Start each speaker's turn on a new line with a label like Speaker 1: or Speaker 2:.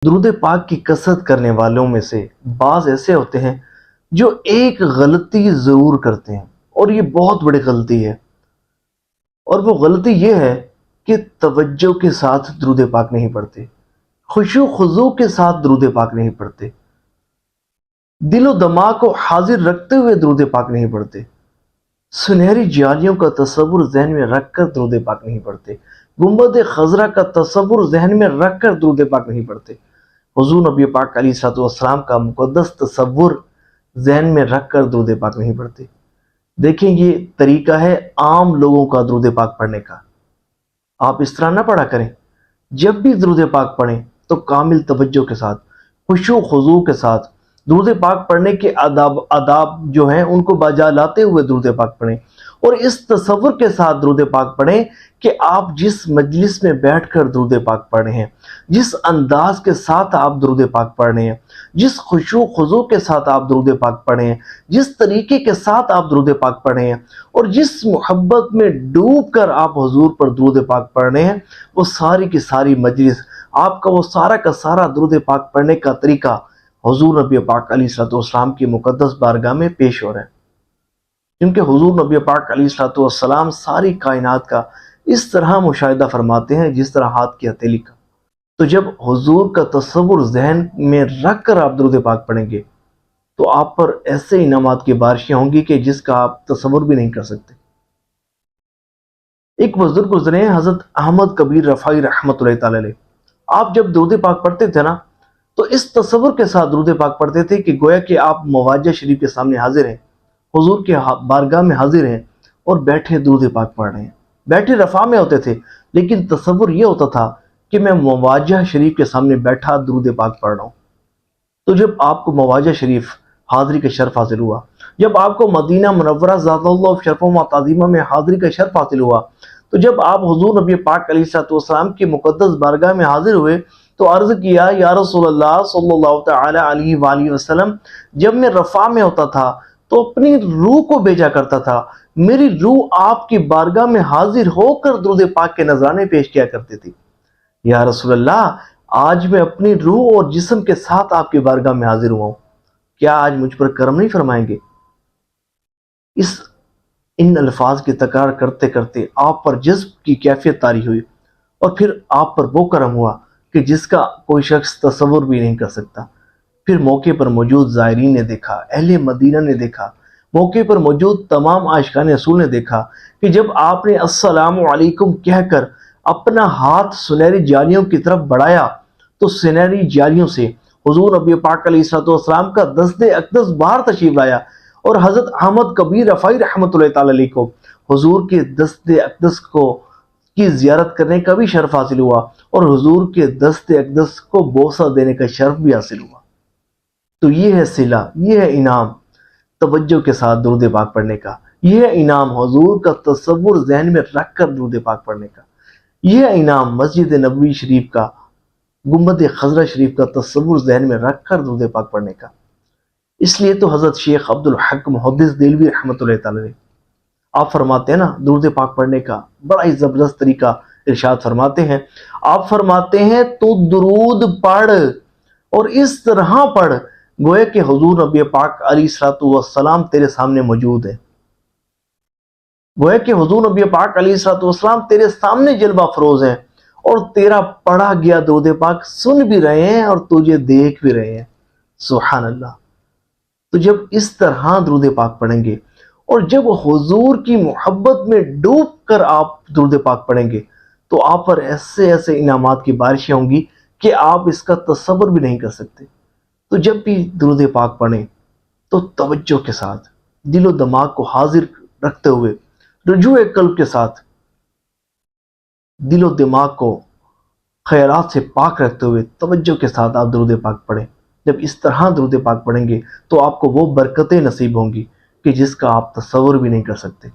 Speaker 1: درود پاک کی کثرت کرنے والوں میں سے بعض ایسے ہوتے ہیں جو ایک غلطی ضرور کرتے ہیں، اور یہ بہت بڑی غلطی ہے، اور وہ غلطی یہ ہے کہ توجہ کے ساتھ درود پاک نہیں پڑھتے، خشوع خضوع کے ساتھ درود پاک نہیں پڑھتے، دل و دماغ کو حاضر رکھتے ہوئے درود پاک نہیں پڑھتے، سنہری جالیوں کا تصور ذہن میں رکھ کر درود پاک نہیں پڑھتے، گنبد خضرا کا تصور ذہن میں رکھ کر درود پاک نہیں پڑھتے، حضور نبی پاک علیہ الصلوۃ والسلام کا مقدس تصور ذہن میں رکھ کر درود پاک نہیں پڑھتے۔ دیکھیں، یہ طریقہ ہے عام لوگوں کا درود پاک پڑھنے کا۔ آپ اس طرح نہ پڑھا کریں۔ جب بھی درود پاک پڑھیں تو کامل توجہ کے ساتھ، خشوع خضوع کے ساتھ، درود پاک پڑھنے کے آداب جو ہیں ان کو بجا لاتے ہوئے درود پاک پڑھیں، اور اس تصور کے ساتھ درود پاک پڑھیں کہ آپ جس مجلس میں بیٹھ کر درود پاک پڑھ رہے ہیں، جس انداز کے ساتھ آپ درود پاک پڑھ رہے ہیں، جس خشوع خضوع کے ساتھ آپ درود پاک پڑھ رہے ہیں، جس طریقے کے ساتھ آپ درود پاک پڑھ رہے ہیں، اور جس محبت میں ڈوب کر آپ حضور پر درود پاک پڑھ رہے ہیں، وہ ساری کی ساری مجلس، آپ کا وہ سارا کا سارا درود پاک پڑھنے کا طریقہ حضور نبی پاک علیہ الصلوۃ والسلام کی مقدس بارگاہ میں پیش ہو رہا ہے، کیونکہ حضور نبی پاک علیہ الصلوۃ والسلام ساری کائنات کا اس طرح مشاہدہ فرماتے ہیں جس طرح ہاتھ کی ہتھیلی کا۔ تو جب حضور کا تصور ذہن میں رکھ کر آپ درود پاک پڑھیں گے تو آپ پر ایسے انعامات کی بارشیں ہوں گی کہ جس کا آپ تصور بھی نہیں کر سکتے۔ ایک بزرگ گزرے ہیں، حضرت احمد کبیر رفاعی رحمۃ اللہ تعالی علیہ۔ آپ جب درود پاک پڑھتے تھے نا تو اس تصور کے ساتھ درود پاک پڑھتے تھے کہ گویا کہ آپ مواجہ شریف کے سامنے حاضر ہیں، حضور کے بارگاہ میں حاضر ہیں، اور بیٹھے درود پاک پڑھ رہے ہیں۔ بیٹھے رفع میں ہوتے تھے، لیکن تصور یہ ہوتا تھا کہ میں مواجہ شریف کے سامنے بیٹھا درود پاک پڑھ رہا ہوں۔ تو جب آپ کو مواجہ شریف حاضری کا شرف حاصل ہوا، جب آپ کو مدینہ منورہ ذات اللہ شرف و تعظیمہ میں حاضری کا شرف حاصل ہوا، تو جب آپ حضور نبی پاک علیہ الصلوۃ والسلام کی مقدس بارگاہ میں حاضر ہوئے تو عرض کیا، یا رسول اللہ صلی اللہ تعالی علیہ وآلہ وسلم، جب میں رفع میں ہوتا تھا تو اپنی روح کو بھیجا کرتا تھا، میری روح آپ کی بارگاہ میں حاضر ہو کر درود پاک کے نذرانے پیش کیا کرتی تھی۔ یا رسول اللہ، آج میں اپنی روح اور جسم کے ساتھ آپ کی بارگاہ میں حاضر ہوا ہوں، کیا آج مجھ پر کرم نہیں فرمائیں گے؟ ان الفاظ کی تکرار کرتے کرتے آپ پر جذب کی کیفیت طاری ہوئی، اور پھر آپ پر وہ کرم ہوا کہ جس کا کوئی شخص تصور بھی نہیں کر سکتا۔ پھر موقع پر موجود زائرین نے دیکھا، اہل مدینہ نے دیکھا، موقع پر موجود تمام عاشقان رسول نے دیکھا کہ جب آپ نے السلام علیکم کہہ کر اپنا ہاتھ سنہری جالیوں کی طرف بڑھایا تو سنہری جالیوں سے حضور نبی پاک علیہ الصلوۃ والسلام کا دست اقدس باہر تشریف لایا، اور حضرت احمد کبیر رفاعی رحمۃ اللہ تعالی علیہ کو حضور کے دست اقدس کی زیارت کرنے کا بھی شرف حاصل ہوا، اور حضور کے دست اقدس کو بوسہ دینے کا شرف بھی حاصل ہوا۔ تو یہ ہے صلہ، یہ ہے انعام توجہ کے ساتھ درود پاک پڑھنے کا، یہ ہے انعام حضور کا تصور ذہن میں رکھ کر درود پاک پڑھنے کا، یہ ہے انعام مسجد نبوی شریف کا، گنبد خضرا شریف کا تصور ذہن میں رکھ کر درود پاک پڑھنے کا۔ اس لیے تو حضرت شیخ عبد الحق محدث دہلوی رحمۃ اللہ تعالی علیہ، آپ فرماتے ہیں نا درود پاک پڑھنے کا بڑا ہی زبردست طریقہ ارشاد فرماتے ہیں۔ آپ فرماتے ہیں تو درود پڑھ، اور اس طرح پڑھ گویا کہ حضور نبی پاک علیہ الصلوۃ والسلام تیرے سامنے موجود ہے، گویا کہ حضور نبی پاک علیہ الصلوۃ والسلام تیرے سامنے جلوہ افروز ہیں، اور تیرا پڑھا گیا درود پاک سن بھی رہے ہیں اور تجھے دیکھ بھی رہے ہیں۔ سبحان اللہ۔ تو جب اس طرح درود پاک پڑھیں گے، اور جب حضور کی محبت میں ڈوب کر آپ درود پاک پڑھیں گے تو آپ پر ایسے ایسے انعامات کی بارشیں ہوں گی کہ آپ اس کا تصور بھی نہیں کر سکتے۔ تو جب بھی درود پاک پڑھیں تو توجہ کے ساتھ، دل و دماغ کو حاضر رکھتے ہوئے، رجوع قلب کے ساتھ، دل و دماغ کو خیالات سے پاک رکھتے ہوئے توجہ کے ساتھ آپ درود پاک پڑھیں۔ جب اس طرح درود پاک پڑھیں گے تو آپ کو وہ برکتیں نصیب ہوں گی کہ جس کا آپ تصور بھی نہیں کر سکتے۔